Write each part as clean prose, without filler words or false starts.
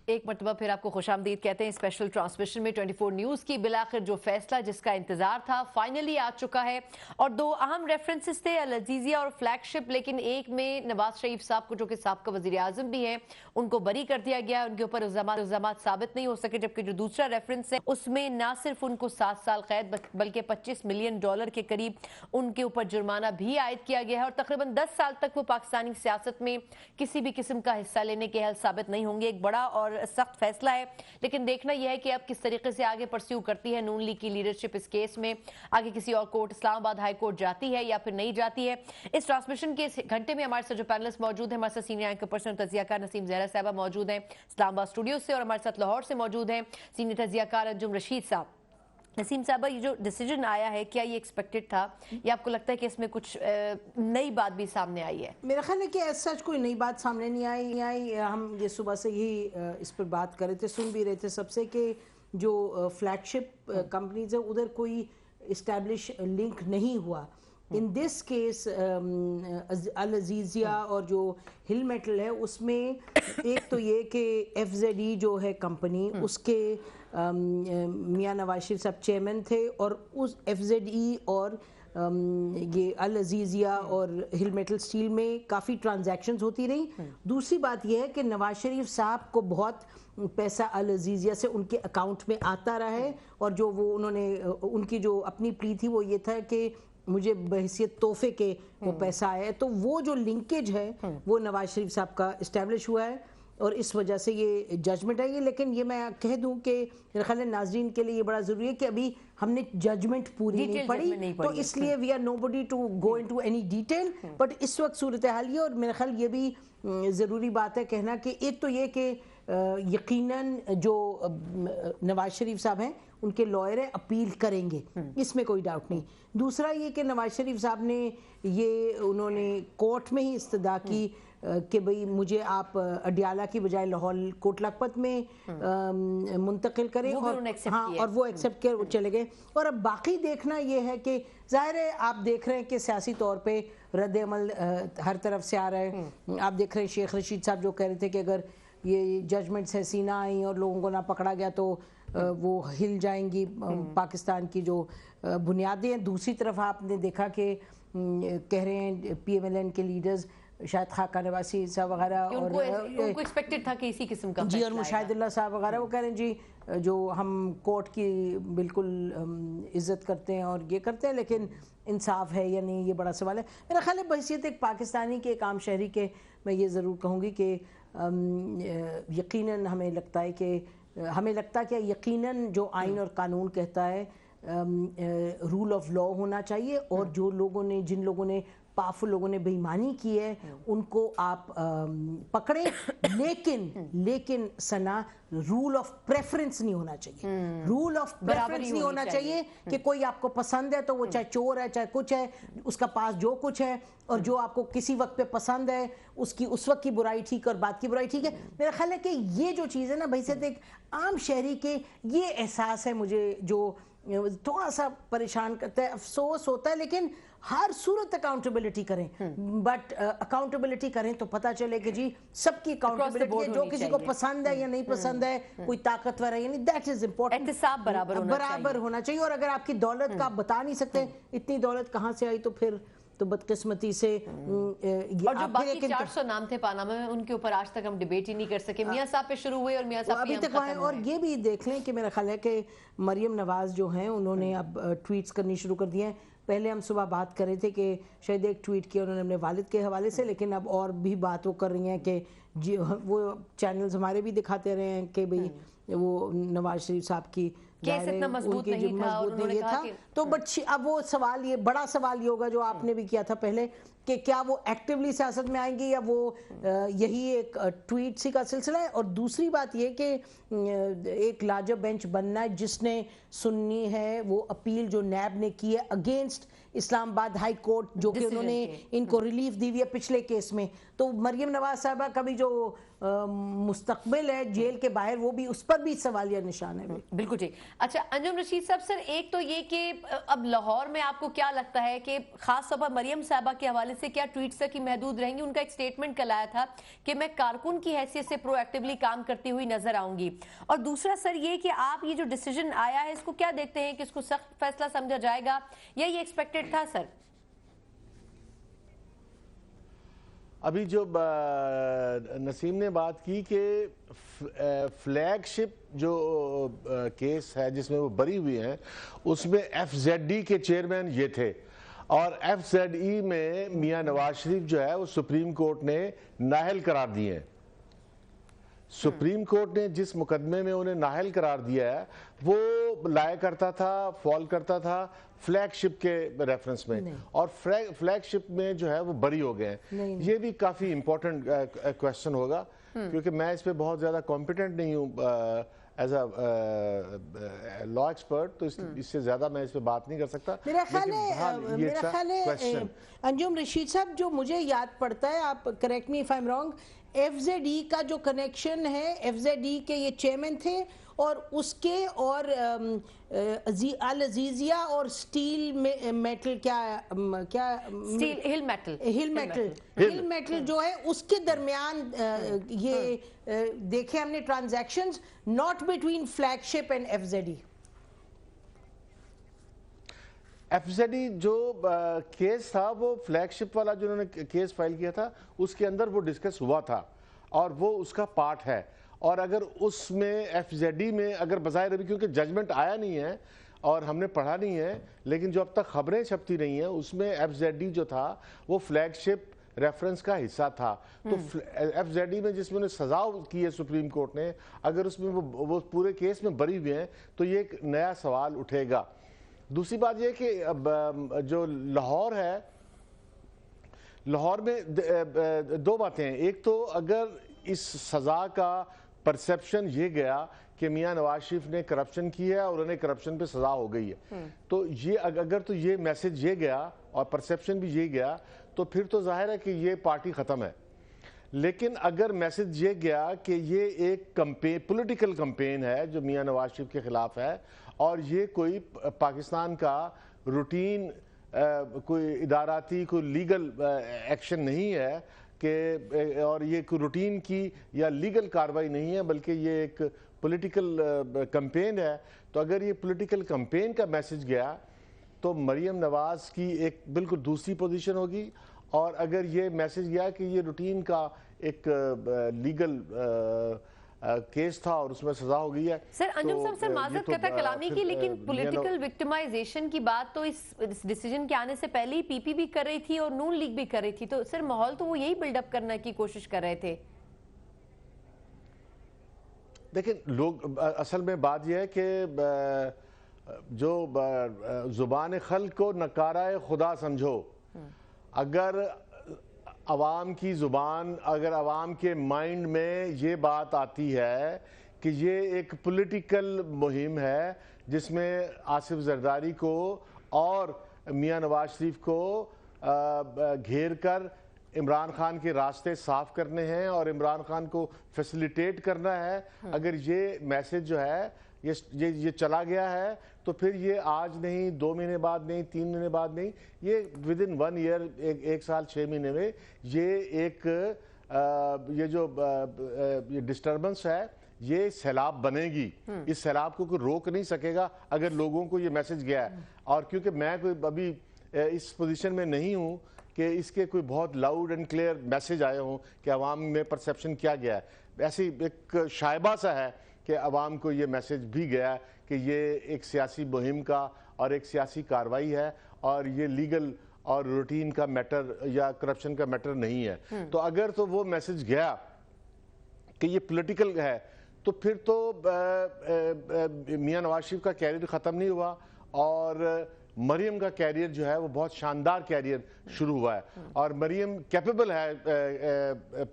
ایک مرتبہ پھر آپ کو خوش آمدید کہتے ہیں اسپیشل ٹرانسمیشن میں 24 نیوز کی. بالآخر جو فیصلہ جس کا انتظار تھا فائنلی آ چکا ہے, اور دو اہم ریفرنسز تھے, العزیزیہ اور فلیگ شپ, لیکن ایک میں نواز شریف صاحب کو جو کہ سابقہ وزیر اعظم بھی ہیں ان کو بری کر دیا گیا, ان کے اوپر الزامات ثابت نہیں ہو سکے, جبکہ جو دوسرا ریفرنس ہے اس میں نہ صرف ان کو 7 سال قید بلکہ $25 ملین کے قریب ان کے اوپر جرمانہ بھی عائد کیا گیا ہے, اور تقریباً 10 سال تک وہ پاکستانی سیاست میں کسی بھی قسم کا حصہ لینے کے اہل ثابت نہیں ہوں گے. ایک بڑا اور سخت فیصلہ ہے, لیکن دیکھنا یہ ہے کہ اب کس طریقے سے آگے پرسیو کرتی ہے نون لیگ کی لیڈرشپ اس کیس میں. آگے کسی اور کورٹ, اسلام آباد ہائی کورٹ جاتی ہے یا پھر نہیں جاتی ہے. اس ٹرانسمیشن کے اس گھنٹے میں ہمارے ساتھ جو پینلسٹ موجود ہیں, ہمارے ساتھ سینئر اینکر پرسن تجزیہ کار نسیم زہرا صاحبہ موجود ہیں اسلام آباد اسٹوڈیو سے, اور ہمارے ساتھ لاہور سے موجود ہیں سینئر تجزیہ کار انجم رشید صاحب. نسیم صاحبہ, یہ جو ڈیسیجن آیا ہے کیا یہ ایکسپیکٹڈ تھا, یا آپ کو لگتا ہے کہ اس میں کچھ نئی بات بھی سامنے آئی ہے؟ میرا خیال ہے کہ ایز سچ کوئی نئی بات سامنے نہیں آئی. ہم یہ صبح سے ہی اس پر بات کر رہے تھے, سن بھی رہے تھے سب سے, کہ جو فلیگ شپ کمپنیز ہیں ادھر کوئی اسٹیبلش لنک نہیں ہوا. ان دس کیس العزیزیہ اور جو ہل میٹل ہے اس میں ایک تو یہ کہ ایف زیڈ ای جو ہے کمپنی, اس کے میاں نواز شریف صاحب چیئرمین تھے, اور اس ایف زیڈ ای اور یہ العزیزیہ اور ہل میٹل اسٹیل میں کافی ٹرانزیکشنز ہوتی رہی. دوسری بات یہ ہے کہ نواز شریف صاحب کو بہت پیسہ العزیزیہ سے ان کے اکاؤنٹ میں آتا رہا ہے, اور جو وہ انہوں نے ان کی جو اپنی پلی تھی وہ یہ تھا کہ مجھے بحیثیت تحفے کے وہ پیسہ آیا ہے, تو وہ جو لنکیج ہے وہ نواز شریف صاحب کا اسٹیبلش ہوا ہے, اور اس وجہ سے یہ ججمنٹ ہے. لیکن یہ میں کہہ دوں کہ میرے خیال ہے ناظرین کے لیے یہ بڑا ضروری ہے کہ ابھی ہم نے ججمنٹ پوری نہیں پڑھی, تو اس لیے we are nobody to go into any detail, but اس وقت صورتحال یہ, اور میرے خیال یہ بھی ضروری بات ہے کہنا کہ ایک تو یہ کہ یقیناً جو نواز شریف صاحب ہیں ان کے لائر اپیل کریں گے, اس میں کوئی ڈاؤٹ نہیں. دوسرا یہ کہ نواز شریف صاحب نے انہوں نے کورٹ میں ہی استدعا کی کہ بھئی مجھے آپ اڈیالہ کی بجائے لاہور کوٹ لکھپت میں منتقل کریں, اور وہ ایکسیپٹ کر چلے گئے. اور اب باقی دیکھنا یہ ہے کہ ظاہر ہے آپ دیکھ رہے ہیں کہ سیاسی طور پہ رد عمل ہر طرف سے آ رہا ہے. آپ دیکھ رہے ہیں شیخ رشید صاحب جو کہہ رہے تھے کہ اگر یہ ججمنٹس ایسی نہ آئیں اور لوگوں کو نہ پکڑا گیا تو وہ ہل جائیں گی پاکستان کی جو بنیادیں ہیں. دوسری طرف آپ نے دیکھا کہ کہہ رہے ہیں پی ایم ایل این کے لیڈرز, شاید خاقہ نواسی صاحب وغیرہ, اور ان کو ایکسپیکٹڈ تھا کہ اسی قسم کا جی, اور مشاہد اللہ صاحب وغیرہ, وہ کہہ رہے ہیں جی جو ہم کورٹ کی بالکل عزت کرتے ہیں اور یہ کرتے ہیں, لیکن انصاف ہے یا نہیں یہ بڑا سوال ہے. میرا خیال ہے بحیثیت ایک پاکستانی کے, ایک عام شہری کے, میں یہ ضرور کہوں گی کہ یقیناً ہمیں لگتا ہے کہ یقیناً جو آئین اور قانون کہتا ہے رول آف لا ہونا چاہیے, اور جو لوگوں نے, جن لوگوں نے, پاورفل لوگوں نے بے ایمانی کی ہے ان کو آپ پکڑیں, لیکن سنا رول آف پریفرنس نہیں ہونا چاہیے. رول آف پریفرنس نہیں ہونا چاہیے کہ کوئی آپ کو پسند ہے تو وہ چاہے چور ہے چاہے کچھ ہے, اس کا پاس جو کچھ ہے, اور جو آپ کو کسی وقت پہ پسند ہے اس کی اس وقت کی برائی ٹھیک اور بات کی برائی ٹھیک ہے. میرا خیال ہے کہ یہ جو چیز ہے نا بحیثیت ایک عام شہری کے, یہ احساس ہے مجھے جو تھوڑا سا پریشان کرتا ہے, افسوس ہوتا ہے, لیکن ہر صورت اکاؤنٹیبلٹی کریں, بٹ اکاؤنٹیبلٹی کریں تو پتہ چلے کہ جی سب کی اکاؤنٹیبلٹی ہے, جو کسی کو پسند ہے یا نہیں پسند ہے, کوئی طاقتور ہے یا نہیں, دیٹ از امپورٹنٹ. احتساب برابر ہونا چاہیے. اور اگر آپ کی دولت کا آپ بتا نہیں سکتے اتنی دولت کہاں سے آئی, تو پھر تو بدقسمتی سے, اور جو باقی 400 نام تھے پاناما میں ان کے اوپر آج تک ہم ڈیبیٹ ہی نہیں کر سکے. میاں صاحب پہ شروع ہوئے اور میاں صاحب ابھی تک وہاں. اور یہ بھی دیکھ لیں کہ میرا خیال ہے کہ مریم نواز جو ہیں انہوں نے اب ٹویٹس کرنی شروع کر دیے ہیں. پہلے ہم صبح بات کر رہے تھے کہ شاید ایک ٹویٹ کیا انہوں نے اپنے والد کے حوالے سے, لیکن اب اور بھی بات وہ کر رہی ہیں کہ جی وہ چینلز ہمارے بھی دکھاتے رہے ہیں کہ بھئی وہ نواز شریف صاحب کی کیس اتنا مضبوط نہیں تھا, اور انہوں نے کہا کہ تو اب وہ سوال, یہ بڑا سوال یہ ہوگا جو آپ نے بھی کیا تھا پہلے, کہ کیا وہ ایکٹیولی سیاست میں آئیں گے یا وہ یہی ایک ٹویٹ سی کا سلسلہ ہے. اور دوسری بات یہ کہ ایک لارجر بینچ بننا ہے جس نے سننی ہے وہ اپیل جو نیب نے کی ہے اگینسٹ اسلام آباد ہائی کورٹ, جو کہ انہوں نے ان کو ریلیف دی ہوئی ہے پچھلے کیس میں. تو مریم نواز صاحبہ کا بھی جو مستقبل ہے جیل کے باہر, وہ بھی اس پر بھی سوالیہ نشان ہے. بالکل ٹھیک. اچھا انجم رشید صاحب, سر ایک تو یہ کہ اب لاہور میں آپ کو کیا لگتا ہے کہ خاص طور پر مریم صاحبہ کے حوالے से क्या ट्वीट्स तक ही महदूद रहेंगी? उनका एक स्टेटमेंट कल आया था कि मैं कारकुन की हैसियत से प्रोएक्टिवली काम करती हुई नजर आऊंगी। और दूसरा सर ये कि आप ये जो डिसीजन आया है इसको क्या देखते हैं कि इसको सख्त फैसला समझा जाएगा या ये एक्सपेक्टेड था सर? अभी जो नसीम ने बात की कि फ्लैगशिप जो केस है जिसमें वो बरी हुई हैं, उसमें एफजेडी के चेयरमैन ये थे, और एफजेडई में मियां नवाज शरीफ जो है वो सुप्रीम कोर्ट ने नाअहल करार दिए हैं। सुप्रीम कोर्ट ने जिस मुकदमे में उन्हें नाअहल करार दिया है वो लाया करता था, फॉल करता था फ्लैगशिप के रेफरेंस में, और फ्लैगशिप में जो है वो बरी हो गए हैं। ये भी काफी इंपॉर्टेंट क्वेश्चन होगा, क्योंकि मैं इस पे बहुत ज्यादा कॉम्पिटेंट नहीं हूँ एज अ लॉ एक्सपर्ट, तो इससे ज्यादा मैं इस पे बात नहीं कर सकता। मेरा ख्याल है अंजुम रशीद साहब, जो मुझे याद पड़ता है, आप correct me if I am wrong, FZD का जो कनेक्शन है, एफजेडी के ये चेयरमैन थे और उसके और अल अजीजिया और स्टील मेटल क्या स्टील हिल मेटल जो है उसके दरमियान ये देखे हमने transactions, not between flagship and FZD. FZD जो केस था वो फ्लैगशिप वाला जो उन्होंने केस फाइल किया था उसके अंदर वो डिस्कस हुआ था और वो उसका पार्ट है। और अगर उसमें एफजेडी में अगर बजाय रवि, क्योंकि जजमेंट आया नहीं है और हमने पढ़ा नहीं है, लेकिन जो अब तक खबरें छपती रही हैं उसमें एफजेडी जो था वो फ्लैगशिप रेफरेंस का हिस्सा था। तो एफजेडी में जिसमें उन्हें सजा की है सुप्रीम कोर्ट ने, अगर उसमें वो पूरे केस में बरी हुए हैं तो ये एक नया सवाल उठेगा। दूसरी बात यह कि अब जो लाहौर है, लाहौर में दो बातें हैं। एक तो अगर इस सजा का परसेप्शन ये गया कि मियां नवाज शरीफ ने करप्शन की है और उन्हें करप्शन पे सजा हो गई है, तो ये अगर तो ये मैसेज ये गया और परसेप्शन भी ये गया तो फिर तो जाहिर है कि ये पार्टी खत्म है। लेकिन अगर मैसेज ये गया कि ये एक पॉलिटिकल कैंपेन है जो मियां नवाज शरीफ के खिलाफ है और ये कोई पाकिस्तान का रूटीन कोई इदाराती कोई लीगल एक्शन नहीं है कि, और ये कोई रूटीन की या लीगल कार्रवाई नहीं है, बल्कि ये एक पॉलिटिकल कैंपेन है, तो अगर ये पॉलिटिकल कैंपेन का मैसेज गया तो मरियम नवाज की एक बिल्कुल दूसरी पोजीशन होगी। और अगर ये मैसेज गया कि ये रूटीन का एक लीगल केस था और उसमें सजा हो गई है। सर अंजुम साहब, सर माजरत करता कलामी की, लेकिन पॉलिटिकल विक्टिमाइजेशन की बात तो इस डिसीजन के आने से पहले ही पीपी भी कर रही थी और नून लीग भी कर रही थी, तो सर माहौल तो वो यही बिल्डअप करने की कोशिश कर रहे थे। देखिए लोग, असल में बात यह है कि जो जुबान खल्क को नकारा खुदा समझो, अगर अवाम की ज़ुबान, अगर अवाम के माइंड में ये बात आती है कि ये एक पॉलिटिकल मुहिम है जिसमें आसिफ जरदारी को और मियां नवाज शरीफ को घेर कर इमरान खान के रास्ते साफ करने हैं और इमरान खान को फैसिलिटेट करना है, अगर ये मैसेज जो है ये चला गया है तो फिर ये आज नहीं, 2 महीने बाद नहीं, 3 महीने बाद नहीं, ये विद इन 1 ईयर, एक साल 6 महीने में ये एक ये जो ये डिस्टर्बेंस है ये सैलाब बनेगी। इस सैलाब को कोई रोक नहीं सकेगा अगर लोगों को ये मैसेज गया है। और क्योंकि मैं कोई अभी इस पोजीशन में नहीं हूँ कि इसके कोई बहुत लाउड एंड क्लियर मैसेज आए हों कि अवाम में परसेप्शन क्या गया है, ऐसी एक शायबा सा है कि अवाम को ये मैसेज भी गया कि ये एक सियासी मुहिम का और एक सियासी कार्रवाई है और ये लीगल और रूटीन का मैटर या करप्शन का मैटर नहीं है। तो अगर तो वो मैसेज गया कि ये पॉलिटिकल है तो फिर तो मियां नवाज शरीफ का कैरियर ख़त्म नहीं हुआ और मरियम का कैरियर जो है वो बहुत शानदार कैरियर शुरू हुआ है। और मरियम कैपेबल है,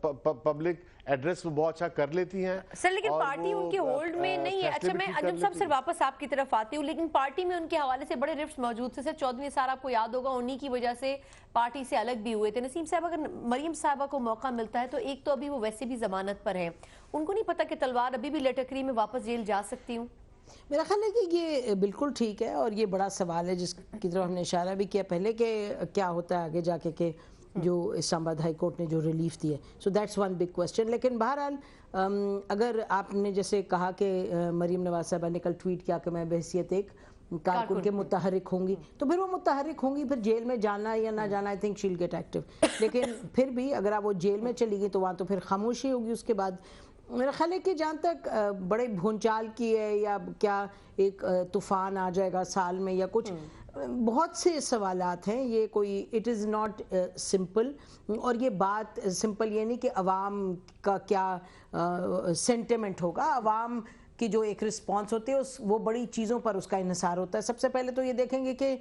पब्लिक एड्रेस वो बहुत अच्छा कर लेती हैं सर, लेकिन पार्टी उनके होल्ड में नहीं है। अच्छा, मैं अंजुम साहब सिर्फ वापस आपकी तरफ आती हूँ, लेकिन पार्टी में उनके हवाले से बड़े रिफ्ट मौजूद थे। सर चौधरी साहब आपको याद होगा, उन्हीं की वजह से पार्टी से अलग भी हुए थे। नसीम साहब, अगर मरियम साहबा को मौका मिलता है तो एक तो अभी वो वैसे भी जमानत पर है, उनको नहीं पता कि तलवार अभी भी लटकरी में वापस जेल जा सकती हूँ। मेरा ख्याल है कि ये बिल्कुल ठीक है और ये बड़ा सवाल है जिसकी तरफ हमने इशारा भी किया पहले कि क्या होता है आगे जाके कि जो इस्लामाबाद हाई कोर्ट ने जो रिलीफ दी है. So that's one big question. लेकिन बहरहाल अगर आपने जैसे कहा कि मरीम नवाज साहबा ने कल ट्वीट किया कि मैं बहैसियत एक कारकुन के मुतहरिक होंगी, तो फिर वो मुतहरिक होंगी, फिर जेल में जाना या ना जाना, I think she'll get active. लेकिन फिर भी अगर आप वो जेल में चली गई तो वहाँ तो फिर खामोशी होगी उसके बाद. मेरा ख्याल है कि जहाँ तक बड़े भूचाल की है या क्या एक तूफान आ जाएगा साल में या कुछ, बहुत से सवालात हैं. ये कोई इट इज़ नॉट सिंपल. और ये बात सिंपल ये नहीं कि अवाम का क्या सेंटिमेंट होगा. अवाम की जो एक रिस्पांस होती है वो बड़ी चीज़ों पर उसका इन्हिसार होता है. सबसे पहले तो ये देखेंगे कि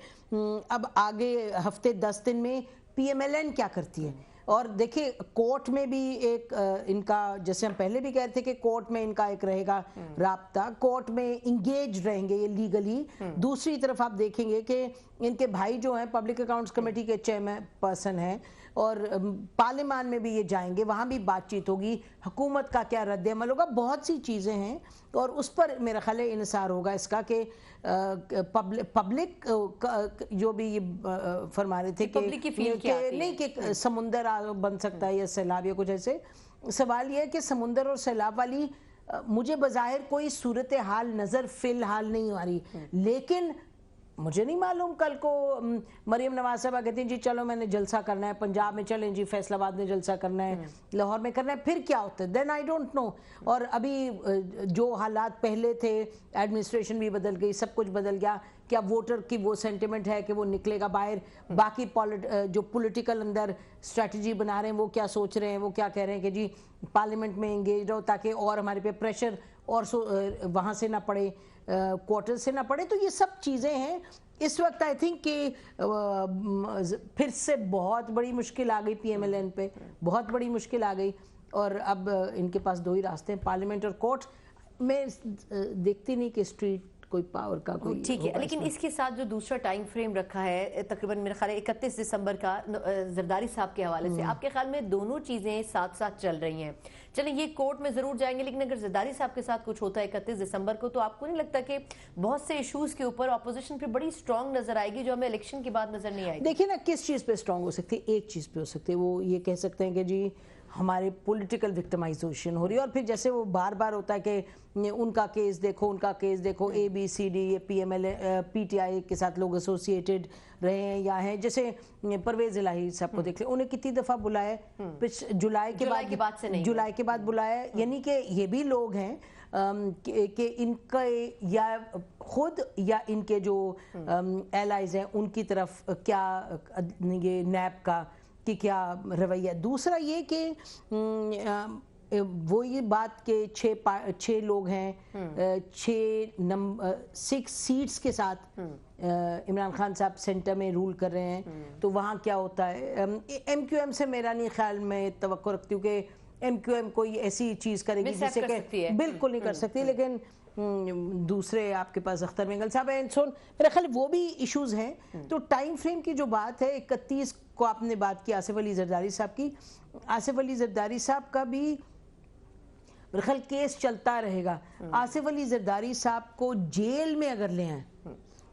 अब आगे हफ्ते 10 दिन में PMLN क्या करती है. और देखिए कोर्ट में भी एक इनका, जैसे हम पहले भी कहते थे कि कोर्ट में इनका एक रहेगा राब्ता, कोर्ट में इंगेज रहेंगे ये लीगली. दूसरी तरफ आप देखेंगे कि इनके भाई जो हैं पब्लिक अकाउंट्स कमेटी के चेयरपर्सन हैं और पार्लियामान में भी ये जाएंगे, वहाँ भी बातचीत होगी, हुकूमत का क्या रद्द अमल होगा, बहुत सी चीज़ें हैं. और उस पर मेरा ख्याल है इन्हिसार होगा इसका कि पब्लिक जो भी ये फरमा रहे थे कि नहीं कि समुंदर बन सकता है या सैलाब या कुछ ऐसे. सवाल ये है कि समुंदर और सैलाब वाली मुझे बज़ाहिर कोई सूरत हाल नज़र फ़िलहाल नहीं आ रही. लेकिन मुझे नहीं मालूम कल को मरीम नवाज साहबा कहती हैं जी चलो मैंने जलसा करना है, पंजाब में चलें जी, फैसलाबाद में जलसा करना है, लाहौर में करना है, फिर क्या होता है, देन आई डोंट नो. और अभी जो हालात पहले थे, एडमिनिस्ट्रेशन भी बदल गई, सब कुछ बदल गया. क्या वोटर की वो सेंटिमेंट है कि वो निकलेगा बाहर, बाकी जो पॉलिटिकल अंदर स्ट्रेटजी बना रहे हैं वो क्या सोच रहे हैं, वो क्या कह रहे हैं कि जी पार्लियामेंट में इंगेज रहो ताकि और हमारे पे प्रेशर और वहाँ से ना पड़े, क्वार्टर से ना पड़े. तो ये सब चीज़ें हैं. इस वक्त आई थिंक कि फिर से बहुत बड़ी मुश्किल आ गई PMLN पे, बहुत बड़ी मुश्किल आ गई. और अब इनके पास दो ही रास्ते हैं, पार्लियामेंट और कोर्ट. मैं देखती नहीं कि स्ट्रीट कोई पावर का कोई. ठीक है, लेकिन इसके साथ जो दूसरा टाइम फ्रेम रखा है तकरीबन मेरे ख्याल 31 दिसंबर का जरदारी साहब के हवाले से, आपके ख्याल में दोनों चीज़ें साथ साथ चल रही हैं. चलें ये कोर्ट में ज़रूर जाएंगे, लेकिन अगर जरदारी साहब के साथ कुछ होता है 31 दिसंबर को, तो आपको नहीं लगता कि बहुत से इशूज़ के ऊपर अपोजिशन पे बड़ी स्ट्रॉन्ग नज़र आएगी जो हमें इलेक्शन के बाद नज़र नहीं आएगी? देखिए ना, किस चीज़ पे स्ट्रॉन्ग हो सकती है, एक चीज़ पे हो सकती है, वो ये कह सकते हैं कि जी हमारे पॉलिटिकल विक्टिमाइजेशन हो रही है. और फिर जैसे वो बार बार होता है कि उनका केस देखो, उनका केस देखो, ABCD ये PTI के साथ लोग एसोसिएटेड रहे हैं या हैं. जैसे परवेज इलाही साहब को देख ले, उन्हें कितनी दफ़ा बुलाया जुलाई के बाद बुलाया. यानी कि ये भी लोग हैं कि इनका या खुद या इनके जो एलाइज हैं उनकी तरफ क्या ये नैब का कि क्या रवैया. दूसरा ये कि वो ये बात के 6 लोग हैं, 6 सीट्स के साथ इमरान खान साहब सेंटर में रूल कर रहे हैं. तो वहाँ क्या होता है, MQM से मेरा नहीं ख्याल, मैं तवक्को रखती हूँ कि MQM कोई ऐसी चीज़ करेगी जिसे कि बिल्कुल नहीं कर सकती. लेकिन दूसरे आपके पास अख्तर मेंगल साहब हैं, मेरा ख्याल वो भी इश्यूज़ हैं. तो टाइम फ्रेम की जो बात है, 31 को आपने बात की आसिफ अली जरदारी साहब की. आसिफ अली जरदारी साहब का भी मेरा ख्याल केस चलता रहेगा. आसिफ अली जरदारी साहब को जेल में अगर ले आए,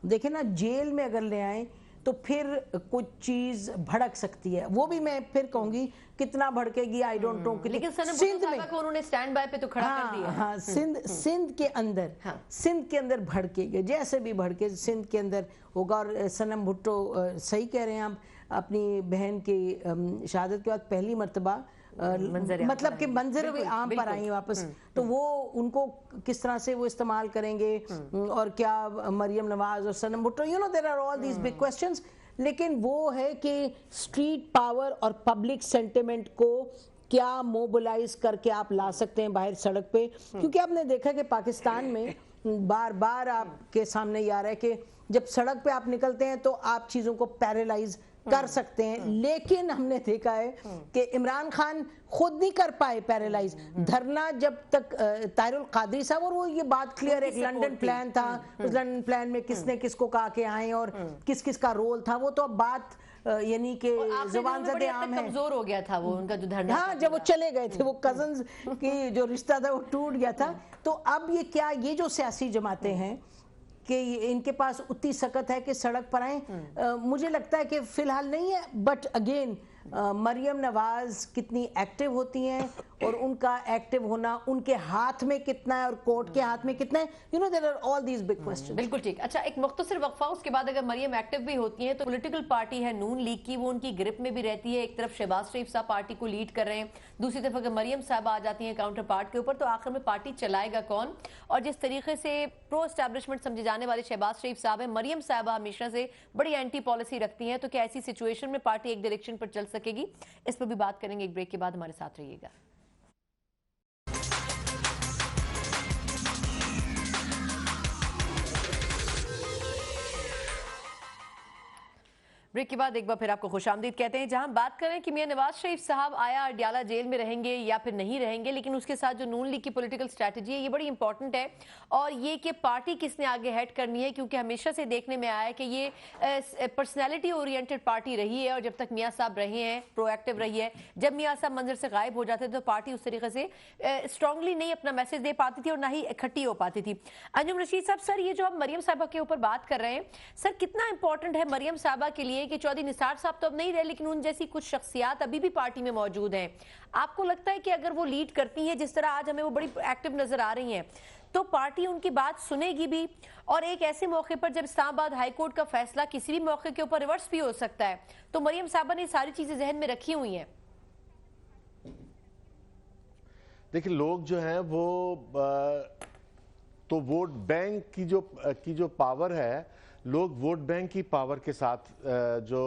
देखें ना, जेल में अगर ले आए तो फिर कुछ चीज भड़क सकती है. वो भी मैं फिर कहूंगी कितना भड़केगी आई डोंट नो. लेकिन सिंध में उन्होंने स्टैंड बाय पे तो खड़ा कर दिया. हाँ, सिंध के अंदर भड़केगी, जैसे भी भड़के सिंध के अंदर होगा. और सनम भुट्टो सही कह रहे हैं आप, अपनी बहन की शहादत के बाद पहली मर्तबा मतलब कि मंजर आम पर आई वापस. तो वो उनको किस तरह से वो इस्तेमाल करेंगे, और क्या मरियम नवाज और Sanam Bhutto, you know there are all these big questions. लेकिन वो है कि स्ट्रीट पावर और पब्लिक सेंटिमेंट को क्या मोबिलाइज करके आप ला सकते हैं बाहर सड़क पे. क्योंकि आपने देखा कि पाकिस्तान में बार बार आपके सामने ये आ रहा है कि जब सड़क पे आप निकलते हैं तो आप चीज़ों को पैरालाइज कर सकते हैं. लेकिन हमने देखा है कि इमरान खान खुद नहीं कर पाए पैरालाइज. धरना जब तक ताहिरुल कादरी साहब, और वो ये बात क्लियर, एक लंदन प्लान था, उस लंदन प्लान में किसने किसको कहा के आए और किस किस का रोल था, वो तो अब बात यानी कि जुबान ज़दे आम है. कमजोर हो गया था वो उनका जो धरना. हाँ, जब वो चले गए थे, वो कजन्स की जो रिश्ता था वो टूट गया था. तो अब ये क्या, ये जो सियासी जमातें हैं कि इनके पास उतनी सकत है कि सड़क पर आए, मुझे लगता है कि फिलहाल नहीं है. बट अगेन मरियम नवाज कितनी एक्टिव होती हैं और उनका एक्टिव होना उनके हाथ में कितना है और कोर्ट के हाथ में कितना है, you know there are all these big questions. बिल्कुल ठीक। अच्छा, एक मुख्तसर वक्फा, उसके बाद अगर मरियम एक्टिव भी होती हैं तो पॉलिटिकल पार्टी है नून लीग की, वो उनकी ग्रिप में भी रहती है। एक तरफ शहबाज शरीफ साहब पार्टी को लीड कर रहे हैं, दूसरी तरफ अगर मरियम साहब आ जाती हैं काउंटर पार्ट के ऊपर, तो आखिर में पार्टी चलाएगा कौन? और जिस तरीके से प्रो एस्टैब्लिशमेंट समझे जाने वाले शहबाज शरीफ साहब हैं, मरियम साहब हमेशा से बड़ी एंटी पॉलिसी रखती हैं, तो क्या ऐसी सिचुएशन में पार्टी एक डायरेक्शन पर चल सकेगी? इस पर भी बात करेंगे एक ब्रेक के बाद, हमारे साथ रहिएगा। ब्रेक के बाद एक बार फिर आपको खुशामदीद कहते हैं, जहां हम बात करें कि मियां नवाज शरीफ साहब आया अडयाला जेल में रहेंगे या फिर नहीं रहेंगे, लेकिन उसके साथ जो नून लीग की पॉलिटिकल स्ट्रैटेजी है ये बड़ी इंपॉर्टेंट है, और ये कि पार्टी किसने आगे हेड करनी है, क्योंकि हमेशा से देखने में आया है कि ये पर्सनैलिटी ओरिएंटेड पार्टी रही है, और जब तक मियाँ साहब रहे हैं प्रोएक्टिव रही है। जब मियाँ साहब मंजर से गायब हो जाते थे तो पार्टी उस तरीके से स्ट्रांगली नहीं अपना मैसेज दे पाती थी और ना ही इकट्ठी हो पाती थी। अंजुम रशीद साहब, सर ये जो हम मरियम साहबा के ऊपर बात कर रहे हैं, सर कितना इंपॉर्टेंट है मरियम साहबा के लिए कि चौधरी निसार साहब तो अब नहीं रहे, लेकिन उन जैसी कुछ शख्सियात अभी भी पार्टी में मौजूद हैं। आपको लगता है कि अगर वो लीड करती हैं जिस तरह आज हमें वो बड़ी एक्टिव नजर आ रही हैं, तो पार्टी उनकी बात सुनेगी भी, और एक ऐसे मौके पर जब इस्लामाबाद हाई कोर्ट का फैसला किसी भी मौके के ऊपर रिवर्स भी हो सकता है, तो मरियम साहबा ने सारी चीजें जहन में रखी हुई हैं? देखिए, लोग जो हैं वो तो वोट बैंक की जो पावर है, लोग वोट बैंक की पावर के साथ जो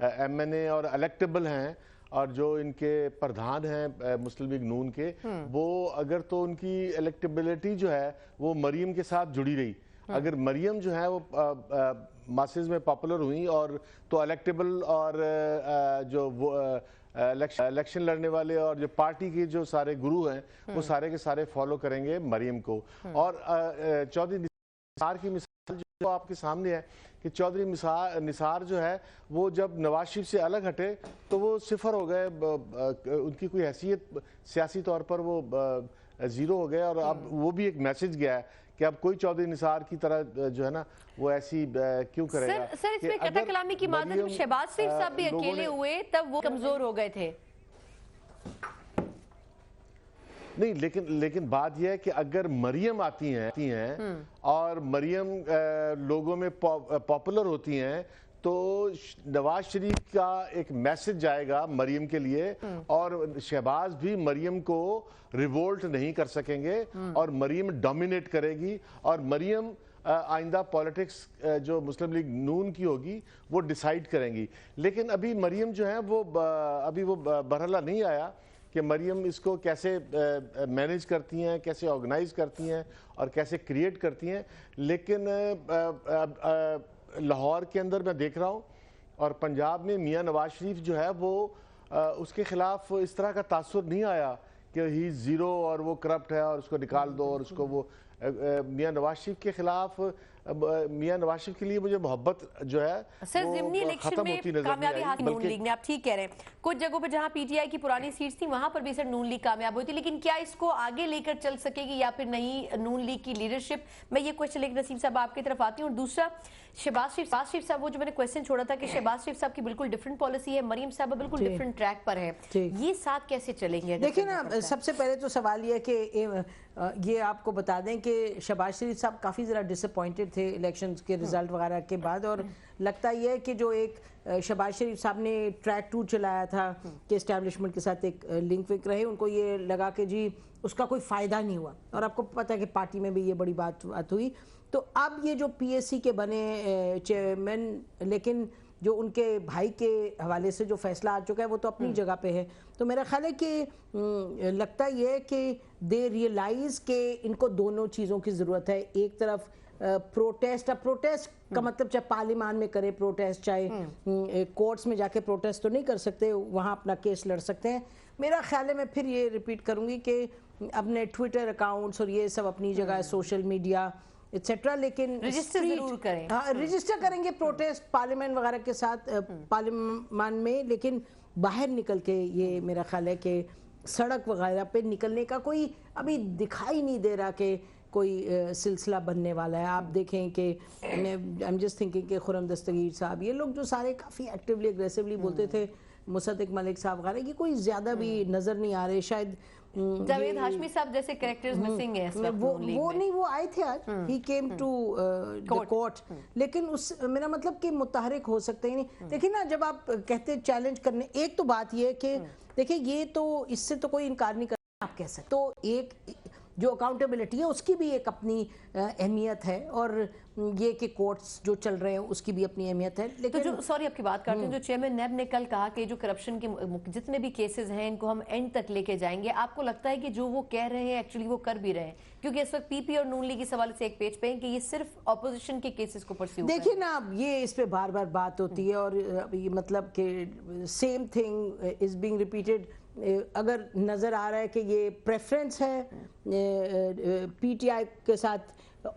एमएनए और इलेक्टेबल हैं और जो इनके प्रधान हैं मुस्लिम लीग नून के, वो अगर तो उनकी इलेक्टेबिलिटी जो है वो मरियम के साथ जुड़ी रही, अगर मरियम जो है वो मासेस में पॉपुलर हुई और तो इलेक्टेबल और जो वो इलेक्शन लड़ने वाले और जो पार्टी के जो सारे गुरु हैं वो सारे के सारे फॉलो करेंगे मरियम को। और चौधरी निसार की मिसाल जो आपके सामने है कि चौधरी निसार जो है वो जब नवाज शरीफ से अलग हटे तो वो सिफर हो गए, उनकी कोई हैसियत सियासी तौर पर वो जीरो हो गए, और अब वो भी एक मैसेज गया है कि अब कोई चौधरी निसार की तरह जो है ना वो ऐसी क्यों करेगा। सर इसमें कथा कलामी की बात है, शहबाज शरीफ साहब भी अकेले हुए तब वो कमजोर हो गए थे। नहीं, लेकिन बात यह है कि अगर मरियम आती हैं और मरियम लोगों में पॉपुलर होती हैं तो नवाज शरीफ का एक मैसेज जाएगा मरियम के लिए, और शहबाज भी मरियम को रिवोल्ट नहीं कर सकेंगे और मरियम डोमिनेट करेगी, और मरियम आइंदा पॉलिटिक्स जो मुस्लिम लीग नून की होगी वो डिसाइड करेंगी। लेकिन अभी मरियम जो है वो अभी वो बरहला नहीं आया कि मरियम इसको कैसे मैनेज करती हैं, कैसे ऑर्गेनाइज करती हैं और कैसे क्रिएट करती हैं। लेकिन लाहौर के अंदर मैं देख रहा हूँ और पंजाब में मियां नवाज शरीफ जो है वो उसके खिलाफ इस तरह का तासुर नहीं आया कि ही ज़ीरो और वो करप्ट है और उसको निकाल दो, और उसको वो मियां नवाज शरीफ के खिलाफ मियां नवाज शरीफ के लिए मुझे मोहब्बत जो है सर ज़िमनी इलेक्शन में कामयाबी हासिल नून लीग ने, आप ठीक कह रहे हैं, कुछ जगहों पर जहां पीटीआई की पुरानी सीट्स थी वहां पर भी सर नून लीग कामयाब हुई थी, लेकिन क्या इसको आगे लेकर चल सकेगी या फिर नहीं नून लीग की लीडरशिप? मैं ये क्वेश्चन लेकर नसीम साहब आपकी तरफ आती हूँ। और दूसरा, शहबाज शरीफ साहब, वो जो मैंने क्वेश्चन छोड़ा था कि शहबाज शरीफ साहब की बिल्कुल डिफरेंट पॉलिसी है, मरियम साहब बिल्कुल डिफरेंट ट्रैक पर है, ये साथ कैसे चलेंगे? देखिए ना, सबसे पहले तो सवाल ये कि ये आपको बता दें कि शहबाज शरीफ साहब काफ़ी ज़रा डिसअपॉइंटेड थे इलेक्शंस के रिजल्ट वगैरह के बाद, और लगता ये है कि जो एक शहबाज शरीफ साहब ने ट्रैक 2 चलाया था कि इस्टेब्लिशमेंट के साथ एक लिंक विंक रहे, उनको ये लगा कि जी उसका कोई फ़ायदा नहीं हुआ, और आपको पता है कि पार्टी में भी ये बड़ी बात हुई। तो अब ये जो पीएससी के बने चेयरमैन, लेकिन जो उनके भाई के हवाले से जो फैसला आ चुका है वो तो अपनी जगह पे है, तो मेरा ख्याल है कि लगता ये है कि दे रियलाइज़ कि इनको दोनों चीज़ों की ज़रूरत है। एक तरफ प्रोटेस्ट, अब प्रोटेस्ट का मतलब चाहे पार्लियामान में करे प्रोटेस्ट, चाहे कोर्ट्स में जाके प्रोटेस्ट तो नहीं कर सकते, वहाँ अपना केस लड़ सकते हैं। मेरा ख्याल है, मैं फिर ये रिपीट करूँगी कि अपने ट्विटर अकाउंट्स और ये सब अपनी जगह, सोशल मीडिया एक्सेट्रा, लेकिन रजिस्टर जरूर करें। हाँ, रजिस्टर करेंगे प्रोटेस्ट पार्लियामेंट वगैरह के साथ पार्लियामान में, लेकिन बाहर निकल के ये मेरा ख्याल है कि सड़क वगैरह पे निकलने का कोई अभी दिखाई नहीं दे रहा कि कोई सिलसिला बनने वाला है। आप देखें कि आई एम जस्ट थिंकिंग कि खुर्रम दस्तगीर साहब, ये लोग जो सारे काफ़ी एक्टिवली एग्रेसिवली बोलते थे मुसद्दिक मलिक साहब वगैरह, ये कोई ज्यादा भी नजर नहीं आ रहे। शायद जावेद हाशमी साहब जैसे कैरेक्टर्स मिसिंग हैं इस वक्त वो नून लीग में। नहीं, वो आए थे आज, ही केम टू द कोर्ट, लेकिन उस मेरा मतलब कि मुतहरिक हो सकते ही नहीं। देखिए ना, जब आप कहते चैलेंज करने, एक तो बात ये है कि देखिए ये तो इससे तो कोई इनकार नहीं कर आप कह सकते, तो एक जो अकाउंटेबिलिटी है उसकी भी एक अपनी अहमियत है, और ये कि कोर्ट्स जो चल रहे हैं उसकी भी अपनी अहमियत है। तो लेकिन जो सॉरी आपकी बात काटती हूँ, जो चेयरमैन नैब ने कल कहा कि जो करप्शन के जितने भी केसेस हैं इनको हम एंड तक लेके जाएंगे, आपको लगता है कि जो वो कह रहे हैं एक्चुअली वो कर भी रहे हैं? क्योंकि इस वक्त पीपी और नून लीग इस हवाले से एक पेज पे है कि ये सिर्फ ऑपोजिशन के केसेस को परस्यू देखिए ना, अब ये इस पे बार बार बात होती है, और ये मतलब कि same thing is being repeated. अगर नज़र आ रहा है कि ये प्रेफरेंस है पीटीआई के साथ,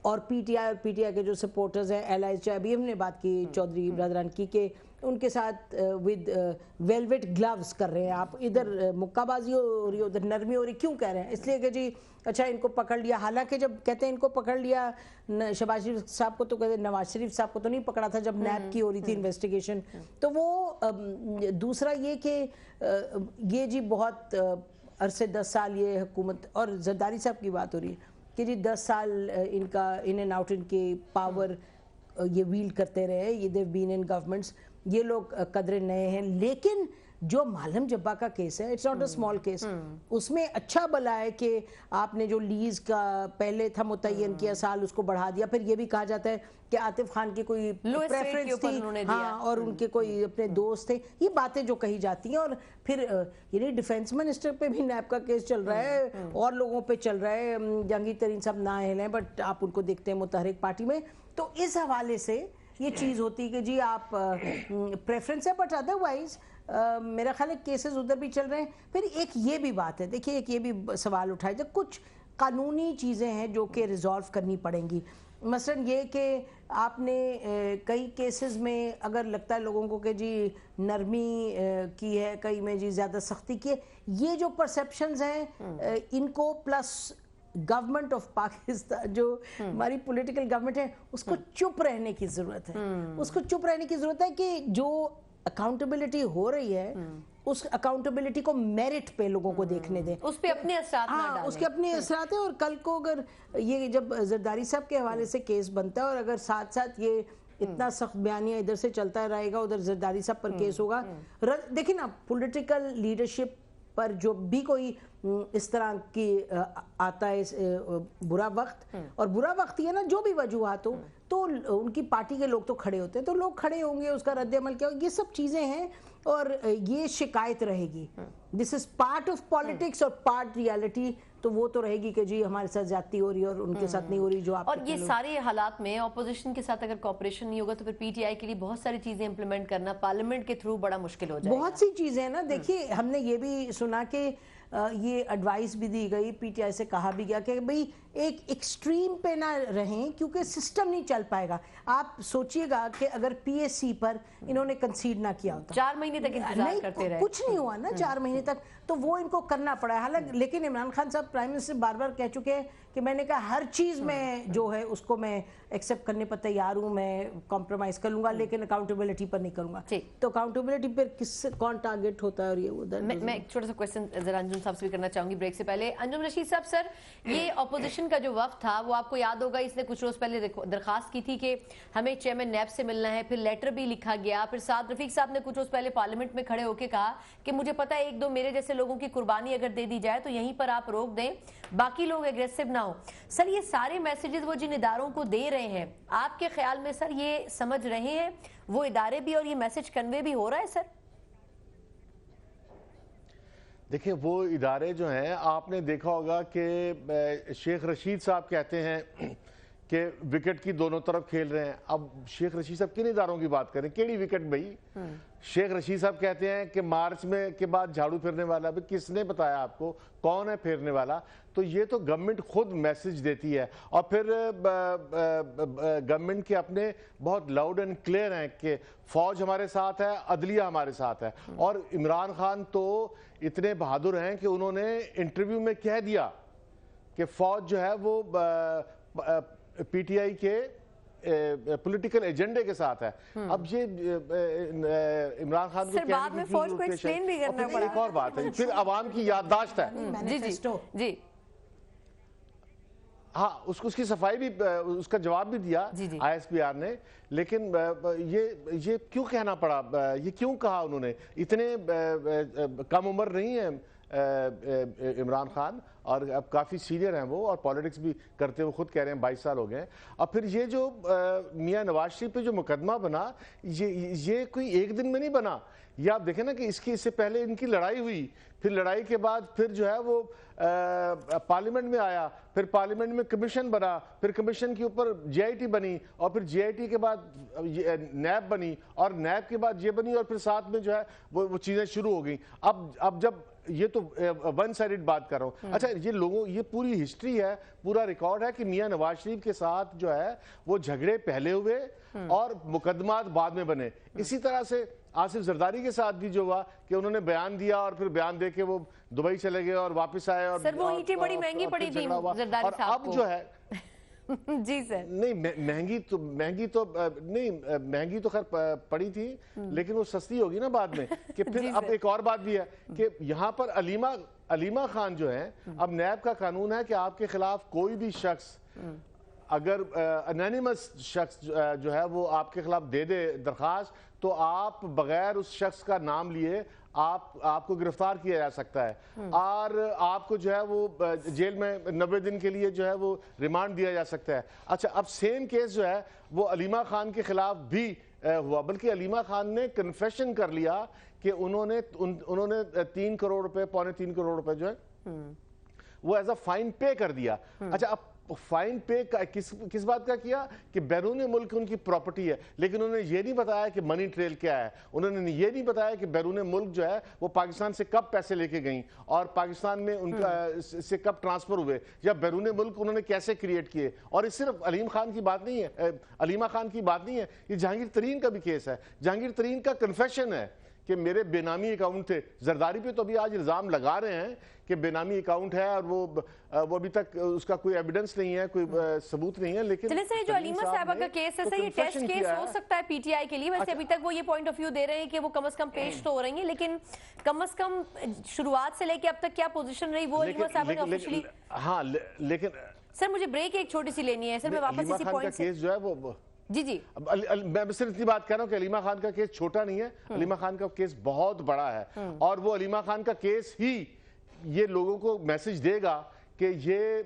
और पीटीआई के जो सपोर्टर्स हैं, एलाइज, चाहे अभी हमने बात की चौधरी ब्रदरान की, कि उनके साथ विद वेलवेट ग्लव्स कर रहे हैं आप, इधर मुक्काबाजी हो रही है, उधर नरमी हो रही। क्यों कह रहे हैं? इसलिए कि जी अच्छा इनको पकड़ लिया। हालांकि जब कहते हैं इनको पकड़ लिया, शहबाज शरीफ साहब को तो कहते, नवाज शरीफ साहब को तो नहीं पकड़ा था जब नैब की हो रही थी इन्वेस्टिगेशन। तो वो दूसरा ये कि ये जी बहुत अरसे 10 साल ये हुकूमत, और जरदारी साहब की बात हो रही है कि जी 10 साल इनका इन एंड आउट, इनके पावर ये व्हील करते रहे, ये देव बीन इन गवर्नमेंट्स, ये लोग कदरे नए हैं। लेकिन जो मालम जब्बा का केस है, it's not a small case, उसमें अच्छा भला है कि आपने जो लीज का पहले था मुतय्यन किया साल, उसको बढ़ा दिया। फिर ये भी कहा जाता है कि आतिफ खान की कोई प्रेफरेंस थी, हाँ, और उनके कोई अपने दोस्त थे, ये बातें जो कही जाती हैं। और फिर ये डिफेंस मिनिस्टर पे भी नैब का केस चल रहा है, और लोगों पे चल रहा है, जहांगीर तरीन साहब ना हैं, बट आप उनको देखते हैं मुतहरिक पार्टी में। तो इस हवाले से ये चीज़ होती है कि जी आप प्रेफरेंस है, बट अदरवाइज मेरा ख्याल है केसेस उधर भी चल रहे हैं। फिर एक ये भी बात है, देखिए एक ये भी सवाल उठाए, जब कुछ कानूनी चीज़ें हैं जो कि रिजॉल्व करनी पड़ेंगी। मसलन ये कि आपने कई केसेस में अगर लगता है लोगों को कि जी नरमी की है, कई में जी ज़्यादा सख्ती की है, ये जो परसेप्शंस हैं इनको प्लस गवर्नमेंट ऑफ पाकिस्तान, जो हमारी पॉलिटिकल गवर्नमेंट है, उसको चुप रहने की ज़रूरत है। उसको चुप रहने की ज़रूरत है कि जो अकाउंटेबिलिटी हो रही है उस अकाउंटेबिलिटी को मेरिट पे लोगों को देखने दें, उस पे अपने असरात ना डालें। उसके अपने असरात हैं। और कल को अगर ये जब जरदारी साहब के हवाले से केस बनता है, और अगर साथ साथ ये इतना सख्त बयानिया इधर से चलता रहेगा, उधर जरदारी साहब पर केस होगा। देखिए ना, पॉलिटिकल लीडरशिप पर जो भी कोई इस तरह की आता है बुरा वक्त, और बुरा वक्त ये ना जो भी वजूहात हो, तो उनकी पार्टी के लोग तो खड़े होते हैं, तो लोग खड़े होंगे, उसका रद्द-ए-अमल क्या हो, ये सब चीज़ें हैं। और ये शिकायत रहेगी, this is part of politics और पार्ट रियलिटी, तो वो तो रहेगी कि जी हमारे साथ ज्यादती हो रही है और उनके साथ नहीं हो रही। जो आप और ये सारे हालात में ऑपोजिशन के साथ अगर कोऑपरेशन नहीं होगा तो फिर पीटीआई के लिए बहुत सारी चीजें इंप्लीमेंट करना पार्लियामेंट के थ्रू बड़ा मुश्किल हो जाएगा। बहुत सी चीजें हैं ना। देखिए हमने ये भी सुना कि ये एडवाइस भी दी गई, पीटीआई से कहा भी गया कि भाई एक एक्सट्रीम पे ना रहें, क्योंकि सिस्टम नहीं चल पाएगा। आप सोचिएगा कि अगर पीएससी पर इन्होंने कंसीड ना किया होता, 4 महीने तक इंतजार करते रहे, कुछ नहीं हुआ ना 4 महीने तक, तो वो इनको करना पड़ा। हालांकि लेकिन इमरान खान साहब प्राइम मिनिस्टर बार बार कह चुके हैं कि मैंने कहा हर चीज में जो है उसको मैं एक्सेप्ट करने पर तैयार हूं, मैं कॉम्प्रोमाइज कर लूंगा, लेकिन अकाउंटेबिलिटी पर नहीं करूंगा। तो अकाउंटेबिलिटी पर कौन टारगेट होता है? और ये उधर मैं एक छोटा सा क्वेश्चन जरा अंजुम साहब से भी करना चाहूंगी ब्रेक से पहले। अंजुम रशीद साहब, सर ये ऑपोजिशन का जो वक्त था वो आपको याद होगा, इसने कुछ रोज पहले दरखास्त की थी कि हमें चेयरमैन नैब से मिलना है, फिर लेटर भी लिखा गया, फिर साद रफीक साहब ने कुछ रोज पहले पार्लियामेंट में खड़े होकर कहा कि मुझे पता है 1-2 मेरे जैसे लोगों की कुर्बानी अगर दे दी जाए तो यहीं पर आप रोक दें, बाकी लोग एग्रेसिव ना हो। सर ये सारे मैसेजेस वो जिन इदारों को दे रहे हैं, आपके ख्याल में सर ये समझ रहे हैं वो इदारे भी और ये मैसेज कन्वे भी हो रहा है? सर देखिए वो इदारे जो हैं, आपने देखा होगा कि शेख रशीद साहब कहते हैं कि विकेट की दोनों तरफ खेल रहे हैं। अब शेख रशीद साहब किन इदारों की बात करें, केड़ी विकेट भाई? शेख रशीद साहब कहते हैं कि मार्च में के बाद झाड़ू फेरने वाला, भी किसने बताया आपको, कौन है फेरने वाला? तो ये तो गवर्नमेंट खुद मैसेज देती है, और फिर गवर्नमेंट के अपने बहुत लाउड एंड क्लियर हैं कि फौज हमारे साथ है, अदलिया हमारे साथ है। और इमरान खान तो इतने बहादुर हैं कि उन्होंने इंटरव्यू में कह दिया कि फौज जो है वो पीटीआई के پولیٹیکل ایجنڈے کے ساتھ ہے. اب یہ عمران خان کو بعد میں فوج کو ایکسپلین بھی کرنا پڑا. ایک اور بات ہے پھر عوام کی یادداشت ہے. جی ہاں اس کی صفائی بھی اس کا جواب بھی دیا آئی ایس پی آر نے. لیکن یہ کیوں کہنا پڑا, یہ کیوں کہا انہوں نے؟ اتنے کم عمر نہیں ہیں عمران خان, اور اب کافی سینئر ہیں وہ, اور پالیٹکس بھی کرتے ہوئے خود کہہ رہے ہیں 22 سال ہو گئے ہیں. اب پھر یہ جو میاں نواز شریف پہ جو مقدمہ بنا, یہ کوئی ایک دن میں نہیں بنا. یہ آپ دیکھیں نا کہ اس سے پہلے ان کی لڑائی ہوئی, پھر لڑائی کے بعد پھر جو ہے وہ پارلیمنٹ میں آیا, پھر پارلیمنٹ میں کمیشن بنا, پھر کمیشن کے اوپر جے آئی ٹی بنی, اور پھر جے آئی ٹی کے بعد نیب بنی, اور نیب کے بعد یہ بنی, اور پھر ساتھ میں جو ہے وہ چیزیں شروع ہو گئیں. اب جب یہ تو ون سائیڈڈ بات کر رہا ہوں. اچھا یہ پوری ہسٹری ہے, پورا ریکارڈ ہے کہ میاں نواز شریف کے ساتھ جو ہے وہ جھگڑے پہلے ہوئے اور مقدمات بعد میں بنے. اسی طرح سے آصف زرداری کے ساتھ بھی جو ہوا کہ انہوں نے بیان دیا اور پھر بیان دے کے وہ دبئی چلے گئے اور واپس آئے, اور سر وہ اینٹیں بڑی مہنگی پڑی تھی زرداری صاحب کو. اب جو ہے جی سر نہیں مہنگی تو خیر پڑی تھی, لیکن وہ سستی ہوگی نا بعد میں. کہ پھر اب ایک اور بات بھی ہے کہ یہاں پر علیمہ خان جو ہے, اب نیب کا قانون ہے کہ آپ کے خلاف کوئی بھی شخص اگر انانیمس شخص جو ہے وہ آپ کے خلاف دے دے درخواست, تو آپ بغیر اس شخص کا نام لیے آپ کو گرفتار کیا جا سکتا ہے, اور آپ کو جو ہے وہ جیل میں 90 دن کے لیے جو ہے وہ ریمانڈ دیا جا سکتا ہے. اچھا اب سیم کیس جو ہے وہ علیمہ خان کے خلاف بھی ہوا, بلکہ علیمہ خان نے کنفیشن کر لیا کہ انہوں نے 3 کروڑ روپے, 3.25 کروڑ روپے جو ہے وہ ایز اے فائن پے کر دیا. اچھا اب فائن پے کس بات کا کیا کہ بیرون ملک ان کی پراپرٹی ہے, لیکن انہوں نے یہ نہیں بتایا کہ منی ٹریل کیا ہے. انہوں نے یہ نہیں بتایا کہ بیرون ملک جو ہے وہ پاکستان سے کب پیسے لے کے گئیں, اور پاکستان میں ان کا سے کب ٹرانسفر ہوئے, یا بیرون ملک انہوں نے کیسے کریٹ کیے. اور یہ صرف علیمہ خان کی بات نہیں ہے, یہ جہانگیر ترین کا بھی کیس ہے. جہانگیر ترین کا کنفیشن ہے کہ میرے بے نامی اکاؤنٹ تھے. زرداری پہ تو ابھی آج الزام لگا رہے ہیں کہ بے نامی اکاؤنٹ ہے, اور وہ ابھی تک اس کا کوئی ایویڈنس نہیں ہے, کوئی ثبوت نہیں ہے. لیکن چلیں سر, جو علیمہ صاحبہ کا کیس ہے سر, یہ ٹیسٹ کیس ہو سکتا ہے پی ٹی آئی کے لیے. ویسے ابھی تک وہ یہ پوائنٹ آف ویو دے رہے ہیں کہ وہ کم از کم پیش تو ہو رہی ہیں, لیکن کم از کم شروعات سے لے کے اب تک کیا پوزیشن رہی وہ علیمہ صاحبہ نے آفیشلی. ہاں لیکن سر مجھے بریک ایک چھوٹی سی لینی ہے سر, میں واپس اسی پوائنٹ سے. کیس جو ہے وہ جی میں صرف اتنی بات کہہ رہا ہوں کہ علیمہ خان کا کیس چھوٹا نہیں ہے, علیمہ خان کا کیس بہت بڑا ہے, اور وہ علیمہ خان کا کیس ہی یہ لوگوں کو میسج دے گا کہ یہ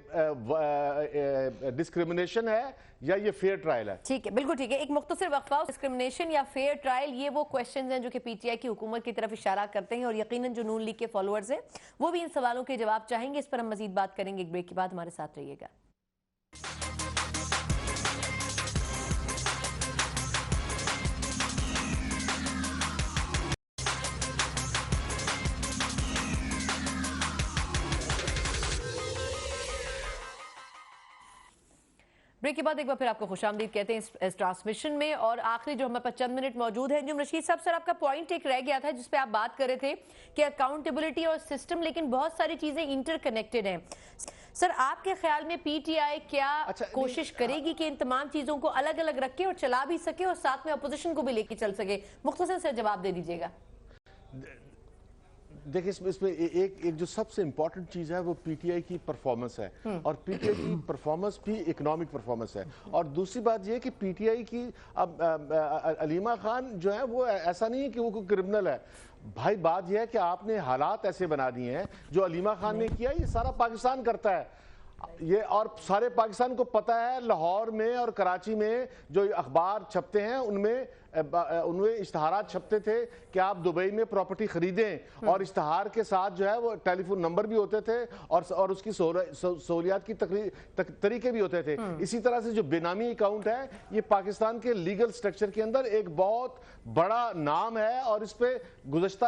ڈسکریمنیشن ہے یا یہ فیئر ٹرائل ہے. ٹھیک ہے, بالکل ٹھیک ہے. ایک مختصر وقفہ. ڈسکریمنیشن یا فیئر ٹرائل, یہ وہ کویسچنز ہیں جو کہ پی ٹی آئی کی حکومت کی طرف اشارہ کرتے ہیں, اور یقیناً جو نون لیگ کے فالوورز ہیں وہ بھی ان سوالوں کے جواب چاہیں گے. اس پر ہم مزید بات کریں گے ایک بریک کے بعد. ہمارے ساتھ رہیے گا. بریک کے بعد ایک بار پھر آپ کو خوش آمدید کہتے ہیں اس ٹرانسمیشن میں, اور آخری جو ہمارے پاس چند منٹ موجود ہیں. جم رشید صاحب, سر آپ کا پوائنٹ ایک رہ گیا تھا جس پہ آپ بات کر رہے تھے کہ اکاؤنٹیبلٹی اور سسٹم, لیکن بہت ساری چیزیں انٹر کنیکٹڈ ہیں. سر آپ کے خیال میں پی ٹی آئی کیا کوشش کرے گی کہ ان تمام چیزوں کو الگ الگ رکھے اور چلا بھی سکے, اور ساتھ میں اپوزیشن کو بھی لے کے چل سکے؟ مختصر سے جواب دے دیجیے گا. دیکھیں اس میں ایک جو سب سے امپورٹنٹ چیز ہے وہ پی ٹی آئی کی پرفارمنس ہے, اور پی ٹی آئی کی پرفارمنس بھی اکنامک پرفارمنس ہے. اور دوسری بات یہ کہ پی ٹی آئی کی اب علیمہ خان جو ہے وہ ایسا نہیں ہے کہ وہ کوئی کرمنل ہے. بھائی بات یہ ہے کہ آپ نے حالات ایسے بنا دیے ہیں, جو علیمہ خان نے کیا یہ سارا پاکستان کرتا ہے یہ, اور سارے پاکستان کو پتہ ہے لاہور میں اور کراچی میں جو اخبار چھپتے ہیں ان میں اشتہارات چھپتے تھے کہ آپ دبئی میں پراپرٹی خریدیں, اور اشتہار کے ساتھ جو ہے وہ ٹیلی فون نمبر بھی ہوتے تھے اور اس کی سہولیات کی طریقے بھی ہوتے تھے. اسی طرح سے جو بے نامی اکاؤنٹ ہے یہ پاکستان کے لیگل سٹرکچر کے اندر ایک بہت بڑا نام ہے, اور اس پہ گزشتہ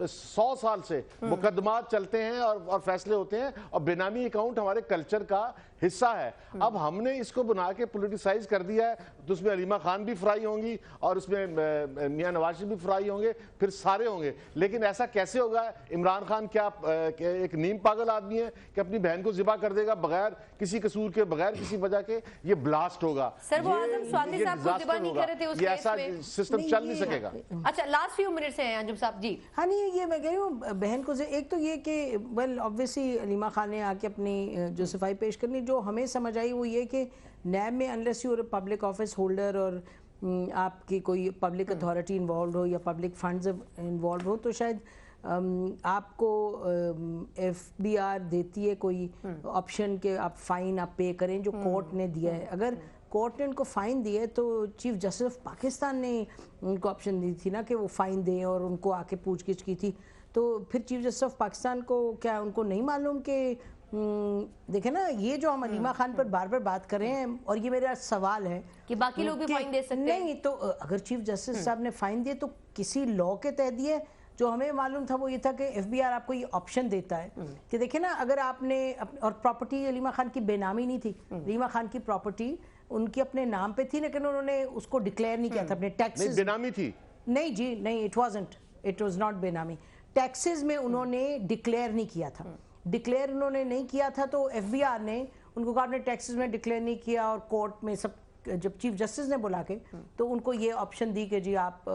100 سال سے مقدمات چلتے ہیں اور فیصلے ہوتے ہیں, اور بے نامی اکاؤنٹ ہمارے کلچر کا حصہ ہے. اب ہم نے اس کو بنا کے پولیٹیسائز کر دیا ہے, تو اس میں علیمہ خان بھی فرائی ہوں گی, اور اس میں میاں نواز شریف بھی فرائی ہوں گے, پھر سارے ہوں گے. لیکن ایسا کیسے ہوگا؟ عمران خان کیا ایک نیم پاگل آدمی ہے کہ اپنی بہن کو ذبح کر دے گا بغیر کسی قصور کے, بغیر کسی وجہ کے؟ یہ بلاسٹ ہوگا. سر وہ اعظم سواندھی صاحب کو ذبح نہیں کر رہے تھے اس یہ کیس ایسا میں, سسٹم چل نہیں سکے گا. اچھا لاسٹ فیو منٹس ہیں انجم صاحب. جی ہاں نہیں, یہ میں کہہ رہی ہوں بہن کو ایک تو یہ کہ ویل آبویسلی علیمہ خان نے آ کے اپنی جو صفائی پیش کرنی, جو ہمیں سمجھ آئی وہ یہ کہ نیب میں unless you public office holder اور آپ کی کوئی پبلک اتھارٹی انوالوڈ ہو یا پبلک فنڈز انوالوڈ ہو, تو شاید آپ کو ایف بی آر دیتی ہے کوئی آپشن کہ آپ فائن آپ پے کریں جو کورٹ نے دیا ہے. اگر کورٹ نے ان کو فائن دیا ہے تو چیف جسٹس آف پاکستان نے ان کو آپشن دی تھی نا کہ وہ فائن دیں, اور ان کو آ کے پوچھ گچھ کی تھی. تو پھر چیف جسٹس آف پاکستان کو کیا ان کو نہیں معلوم کہ دیکھیں نا, یہ جو ہم علیمہ خان پر بار بار بات کر رہے ہیں, اور یہ میرا سوال ہے کہ باقی لوگ بھی فائن دے سکتے ہیں. نہیں, تو اگر چیف جسٹس صاحب نے فائن دیے تو کسی لا کے تحت دیے. جو ہمیں معلوم تھا وہ یہ تھا کہ ایف بی آر آپ کو یہ آپشن دیتا ہے کہ دیکھیں نا, اگر آپ نے, اور پراپرٹی علیمہ خان کی بے نامی نہیں تھی, علیمہ خان کی پراپرٹی ان کی اپنے نام پہ تھی, لیکن انہوں نے اس کو ڈکلیئر نہیں کیا تھا اپنے ٹیکسز. بے نامی تھی؟ نہیں جی نہیں, اٹ واز ناٹ بے نامی. ٹیکسز میں انہوں نے ڈکلیئر نہیں کیا تھا. ڈکلیئر انہوں نے نہیں کیا تھا تو ایف بی آر نے ان کو کہا آپ نے ٹیکسز میں ڈکلیئر نہیں کیا, اور کورٹ میں سب جب چیف جسٹس نے بلا کے تو ان کو یہ آپشن دی کہ جی آپ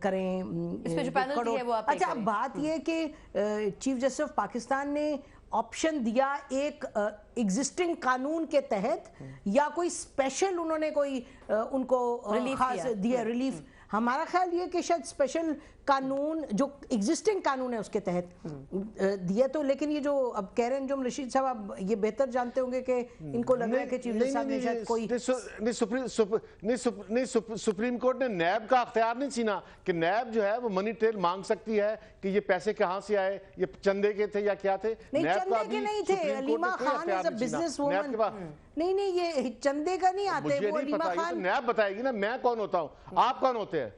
کریں. اس پہ جو پینلٹی ہے وہ آپ. اچھا اب بات یہ کہ چیف جسٹس آف پاکستان نے آپشن دیا ایک ایگزسٹنگ قانون کے تحت, یا کوئی اسپیشل انہوں نے کوئی ان کو خاص دیا ریلیف. ہمارا خیال یہ کہ شاید اسپیشل قانون جو ایگزسٹنگ قانون ہے اس کے تحت دیا. تو لیکن یہ جو اب کہہ رہے ہیں انجم رشید صاحب, اب یہ بہتر جانتے ہوں گے کہ ان کو لگ رہا ہے کہ چیف جسٹس صاحب نے شاید کوئی سپریم کورٹ نے نیب کا اختیار نہیں چھینا کہ نیب جو ہے وہ منی ٹریل مانگ سکتی ہے کہ یہ پیسے کہاں سے آئے, یہ چندے کے تھے یا کیا تھے. نہیں, چندے کے نہیں تھے. علیمہ خان از اے بزنس وومن. نہیں یہ چندے کا نہیں آتے. وہ علیمہ خان نیب بتائے گی نا میں کون ہوتا ہوں, آپ کون ہوتے ہیں.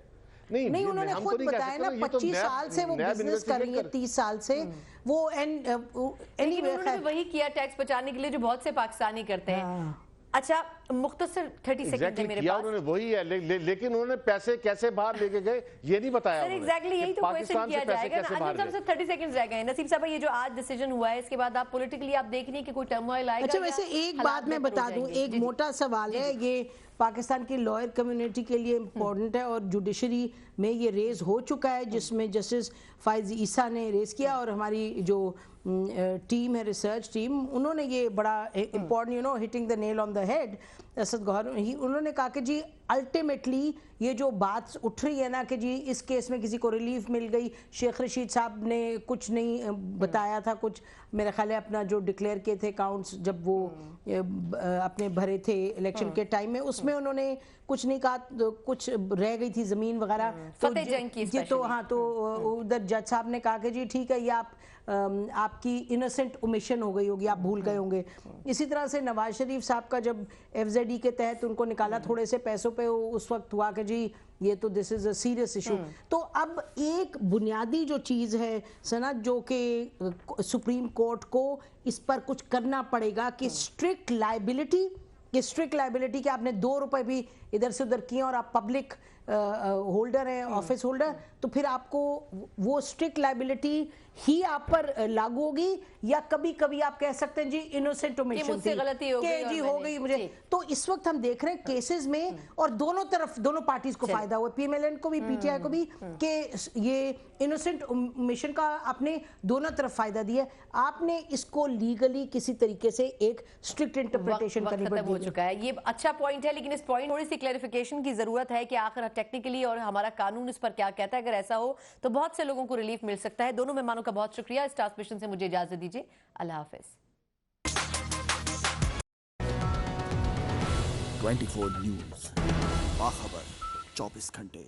نہیں انہوں نے خود بتایا نا 25 سال سے وہ بزنس کر رہی ہے, 30 سال سے وہ. انہوں نے وہی کیا ٹیکس بچانے کے لیے جو بہت سے پاکستانی کرتے ہیں. اچھا مختصر 30 سیکنڈ ہے میرے پاس. انہوں نے وہی ہے, لیکن انہوں نے پیسے کیسے باہر لے کے گئے یہ نہیں بتایا. سر ایگزیکٹلی یہی تو کوئسچن کیا جائے گا نا. انجم صاحب سے 30 سیکنڈز رہ گئے. نصیب صاحب یہ جو آج ڈیسیجن ہوا ہے اس کے بعد آپ پولیٹیکلی آپ دیکھ رہی ہیں کہ کوئی ٹرموائل آئے گا. اچھا ویسے ایک بات میں بتا دوں, ایک موٹا سوال ہے, یہ پاکستان کی لائر کمیونٹی کے لیے امپورٹنٹ ہے, اور جوڈیشری میں یہ ریز ہو چکا ہے, جس میں جسٹس فائز عیسیٰ نے ریز کیا, اور ہماری جو ٹیم ہے ریسرچ ٹیم, انہوں نے یہ بڑا important hitting the nail on the head, Asad Gohar, انہوں نے کہا کہ جی الٹیمیٹلی یہ جو بات اٹھ رہی ہے نا کہ جی اس کیس میں کسی کو ریلیف مل گئی, شیخ رشید صاحب نے کچھ نہیں بتایا تھا, کچھ میرا خیال ہے اپنا جو ڈکلیئر کیے تھے اکاؤنٹس جب وہ اپنے بھرے تھے الیکشن کے ٹائم میں, اس میں انہوں نے کچھ نہیں کہا, کچھ رہ گئی تھی زمین وغیرہ. فتح جنگ کی تو ہاں, تو ادھر جج صاحب نے کہا کہ جی ٹھیک ہے, یہ آپ کی انوسنٹ اومیشن ہو گئی ہوگی, آپ بھول گئے ہوں گے. اسی طرح سے نواز شریف صاحب کا جب ایف زیڈ ای کے تحت ان کو نکالا تھوڑے سے پیسوں پہ, اس وقت ہوا کہ جی یہ تو دس از اے سیریس ایشو. تو اب ایک بنیادی جو چیز ہے سنت, جو کہ سپریم کورٹ کو اس پر کچھ کرنا پڑے گا کہ اسٹرکٹ لائبلٹی کہ آپ نے 2 روپے بھی ادھر سے ادھر کیے اور آپ پبلک ہولڈر ہیں, آفس ہولڈر, تو پھر آپ کو وہ اسٹرکٹ لائبلٹی ہی آپ پر لاگو ہوگی, یا کبھی کبھی آپ کہہ سکتے ہیں جی انوسنٹ اومیشن تھی کہ جی ہو گئی مجھے. تو اس وقت ہم دیکھ رہے ہیں کیسز میں, اور دونوں پارٹیز کو فائدہ ہوا, پی ایم ایل این کو بھی پی ٹی آئی کو بھی, کہ یہ انوسنٹ اومیشن کا آپ نے دونوں طرف فائدہ دیا. آپ نے اس کو لیگلی کسی طریقے سے ایک اسٹرکٹ انٹرپریٹیشن کرنی پڑی. ہو چکا ہے, یہ اچھا پوائنٹ ہے, لیکن اس پوائنٹ تھوڑی سی کلیریفیکیشن کی ضرورت ہے کہ آخر ٹیکنیکلی اور ہمارا قانون اس پر کیا کہتا ہے. اگر ایسا ہو تو بہت سے لوگوں کو ریلیف مل سکتا ہے. دونوں مہمانوں کا بہت شکریہ. اس ٹرانسمیشن سے مجھے اجازت دیجیے. اللہ حافظ. 24 نیوز باخبر 24 گھنٹے.